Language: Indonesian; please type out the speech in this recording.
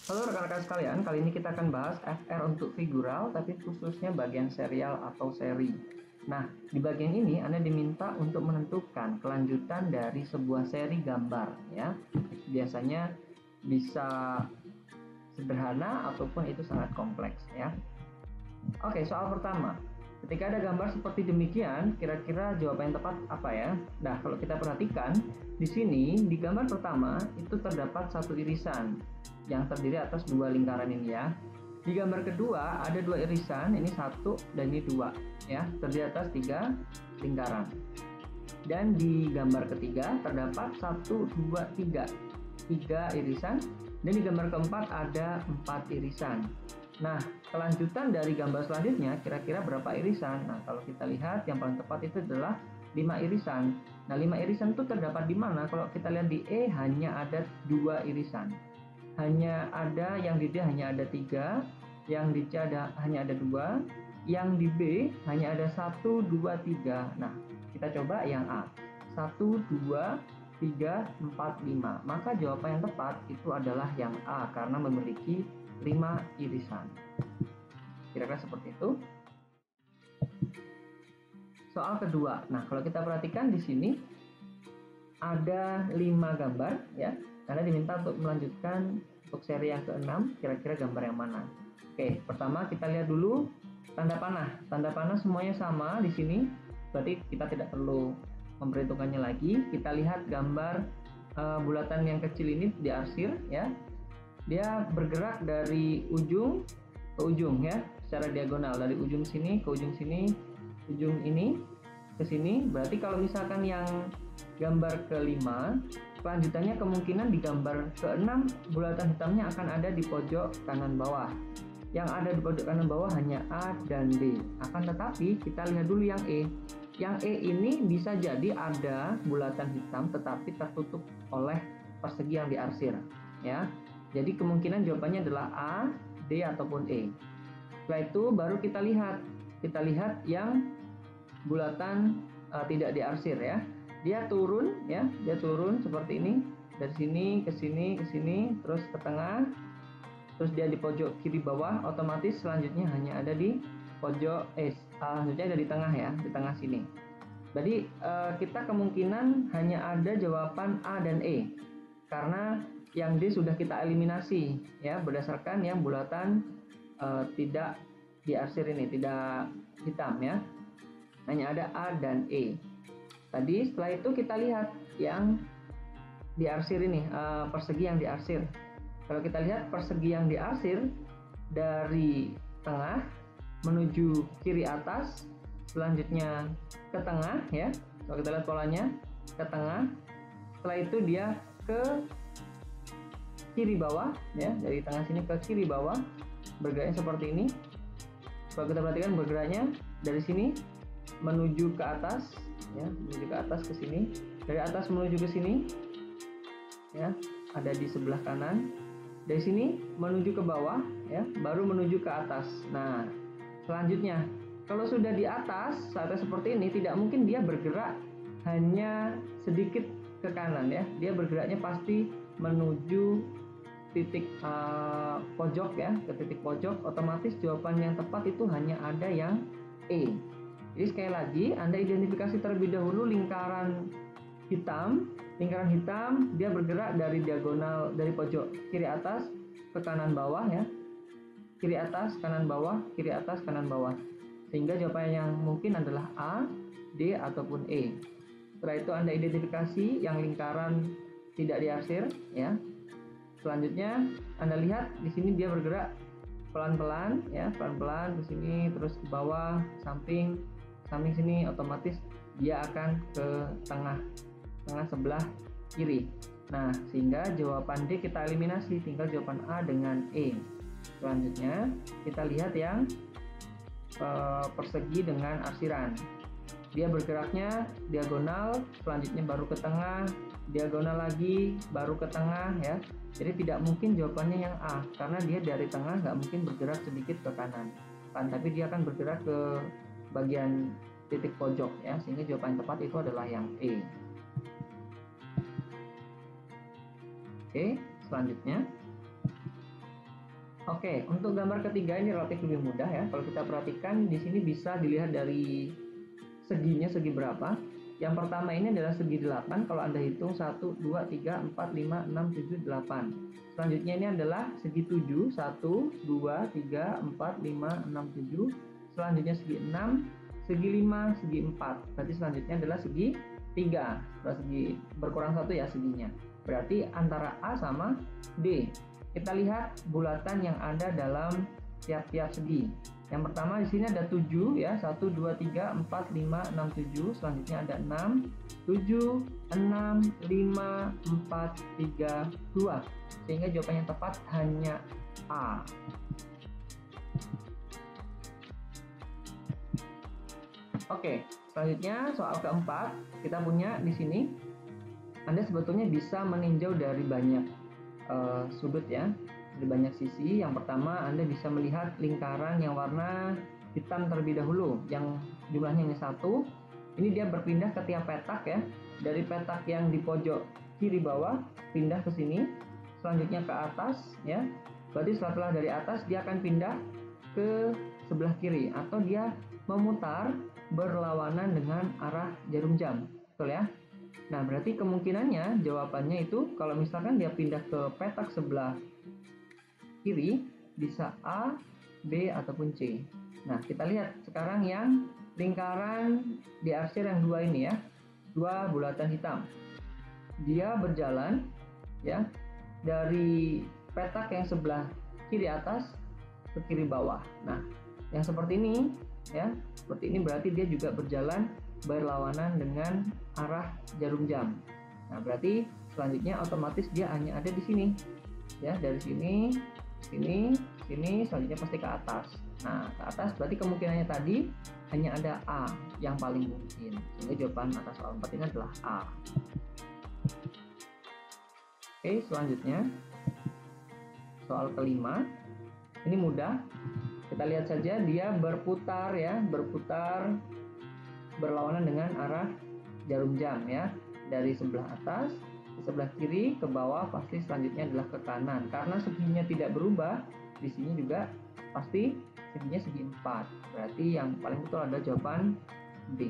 Halo rekan-rekan sekalian, kali ini kita akan bahas FR untuk figural, tapi khususnya bagian serial atau seri. Nah, di bagian ini Anda diminta untuk menentukan kelanjutan dari sebuah seri gambar, ya. Biasanya bisa sederhana ataupun itu sangat kompleks, ya. Oke, soal pertama. Ketika ada gambar seperti demikian, kira-kira jawaban yang tepat apa ya? Nah, kalau kita perhatikan, di sini di gambar pertama itu terdapat satu irisan yang terdiri atas dua lingkaran ini ya. Di gambar kedua ada dua irisan, ini satu dan ini dua ya, terdiri atas tiga lingkaran. Dan di gambar ketiga terdapat satu, dua, tiga irisan, dan di gambar keempat ada 4 irisan. Nah, kelanjutan dari gambar selanjutnya kira-kira berapa irisan? Nah, kalau kita lihat yang paling tepat itu adalah 5 irisan. Nah, 5 irisan itu terdapat di mana? Kalau kita lihat di E hanya ada 2 irisan. Hanya ada yang di D hanya ada 3, yang di C hanya ada 2, yang di B hanya ada 1, 2, 3. Nah, kita coba yang A. 1, 2, 3, 4, 5. Maka jawaban yang tepat itu adalah yang A karena memiliki 5 irisan. Kira-kira seperti itu. Soal kedua. Nah, kalau kita perhatikan di sini ada 5 gambar ya. Anda diminta untuk melanjutkan untuk seri yang ke-6, kira-kira gambar yang mana? Oke, pertama kita lihat dulu tanda panah. Tanda panah semuanya sama di sini. Berarti kita tidak perlu memperhitungkannya lagi. Kita lihat gambar bulatan yang kecil ini diarsir ya. Dia bergerak dari ujung ke ujung ya, secara diagonal dari ujung sini ke ujung sini, ujung ini ke sini. Berarti kalau misalkan yang gambar kelima, kelanjutannya kemungkinan di gambar keenam bulatan hitamnya akan ada di pojok kanan bawah. Yang ada di pojok kanan bawah hanya A dan D. Akan tetapi kita lihat dulu yang E. Yang E ini bisa jadi ada bulatan hitam tetapi tertutup oleh persegi yang diarsir ya. Jadi kemungkinan jawabannya adalah A, D ataupun E. Setelah itu baru kita lihat yang bulatan tidak diarsir ya. Dia turun seperti ini, dari sini ke sini ke sini, terus ke tengah, terus dia di pojok kiri bawah. Otomatis selanjutnya hanya ada di pojok selanjutnya ada di tengah ya, di tengah sini. Jadi kita kemungkinan hanya ada jawaban A dan E karena yang D sudah kita eliminasi ya berdasarkan yang bulatan tidak diarsir ini, tidak hitam ya. Hanya ada A dan E. Tadi setelah itu kita lihat yang diarsir ini, persegi yang diarsir. Kalau kita lihat persegi yang diarsir dari tengah menuju kiri atas, selanjutnya ke tengah ya. Kalau kita lihat polanya ke tengah, setelah itu dia ke kiri bawah ya, dari tengah sini ke kiri bawah, bergeraknya seperti ini. Kalau kita perhatikan bergeraknya dari sini menuju ke atas ya, menuju ke atas ke sini, dari atas menuju ke sini ya, ada di sebelah kanan. Dari sini menuju ke bawah ya, baru menuju ke atas. Nah, selanjutnya kalau sudah di atas saatnya seperti ini, tidak mungkin dia bergerak hanya sedikit ke kanan ya. Dia bergeraknya pasti menuju titik pojok ya, ke titik pojok. Otomatis jawaban yang tepat itu hanya ada yang E. Jadi sekali lagi Anda identifikasi terlebih dahulu lingkaran hitam. Lingkaran hitam dia bergerak dari diagonal, dari pojok kiri atas ke kanan bawah ya, kiri atas kanan bawah, kiri atas kanan bawah, sehingga jawaban yang mungkin adalah A, D ataupun E. Setelah itu Anda identifikasi yang lingkaran tidak diarsir ya. Selanjutnya Anda lihat di sini dia bergerak pelan-pelan ya, pelan-pelan ke sini, terus ke bawah, samping sini, otomatis dia akan ke tengah sebelah kiri. Nah, sehingga jawaban D kita eliminasi, tinggal jawaban A dengan E. Selanjutnya kita lihat yang persegi dengan arsiran. Dia bergeraknya diagonal, selanjutnya baru ke tengah, diagonal lagi, baru ke tengah ya. Jadi tidak mungkin jawabannya yang A, karena dia dari tengah nggak mungkin bergerak sedikit ke kanan, tapi dia akan bergerak ke bagian titik pojok ya, sehingga jawaban yang tepat itu adalah yang E. Oke, selanjutnya Oke, untuk gambar ketiga ini relatif lebih mudah ya. Kalau kita perhatikan di sini bisa dilihat dari seginya segi berapa. Yang pertama ini adalah segi 8. Kalau Anda hitung 1, 2, 3, 4, 5, 6, 7, 8. Selanjutnya ini adalah segi 7. 1, 2, 3, 4, 5, 6, 7. Selanjutnya segi 6, segi 5, segi 4. Berarti selanjutnya adalah segi 3. Setelah segi berkurang 1 ya seginya. Berarti antara A sama D. Kita lihat bulatan yang ada dalam tiap-tiap segi. Yang pertama di sini ada 7 ya, 1, 2, 3, 4, 5, 6, 7. Selanjutnya ada 6, 7, 6, 5, 4, 3, 2. Sehingga jawaban yang tepat hanya A. Oke, selanjutnya soal keempat kita punya di sini. Anda sebetulnya bisa meninjau dari banyak sudut ya, dari banyak sisi. Yang pertama Anda bisa melihat lingkaran yang warna hitam terlebih dahulu, yang jumlahnya hanya 1. Ini dia berpindah ke tiap petak ya, dari petak yang di pojok kiri bawah pindah ke sini, selanjutnya ke atas ya. Berarti setelah dari atas dia akan pindah ke sebelah kiri, atau dia memutar berlawanan dengan arah jarum jam, betul ya? Nah, berarti kemungkinannya jawabannya itu kalau misalkan dia pindah ke petak sebelah kiri, bisa A, B, ataupun C. Nah, kita lihat sekarang yang lingkaran diarsir yang 2 ini ya, 2 bulatan hitam. Dia berjalan ya dari petak yang sebelah kiri atas ke kiri bawah. Nah, yang seperti ini ya, seperti ini berarti dia juga berjalan berlawanan dengan arah jarum jam. Nah, berarti selanjutnya otomatis dia hanya ada di sini. Ya, dari sini, sini, sini, selanjutnya pasti ke atas. Nah, ke atas berarti kemungkinannya tadi hanya ada A yang paling mungkin. Sehingga jawaban atas soal 4 ini adalah A. Oke, selanjutnya soal kelima. Ini mudah. Kita lihat saja dia berputar ya, berputar berlawanan dengan arah jarum jam ya, dari sebelah atas ke sebelah kiri ke bawah, pasti selanjutnya adalah ke kanan. Karena seginya tidak berubah, di sini juga pasti seginya segi 4. Berarti yang paling betul adalah jawaban D.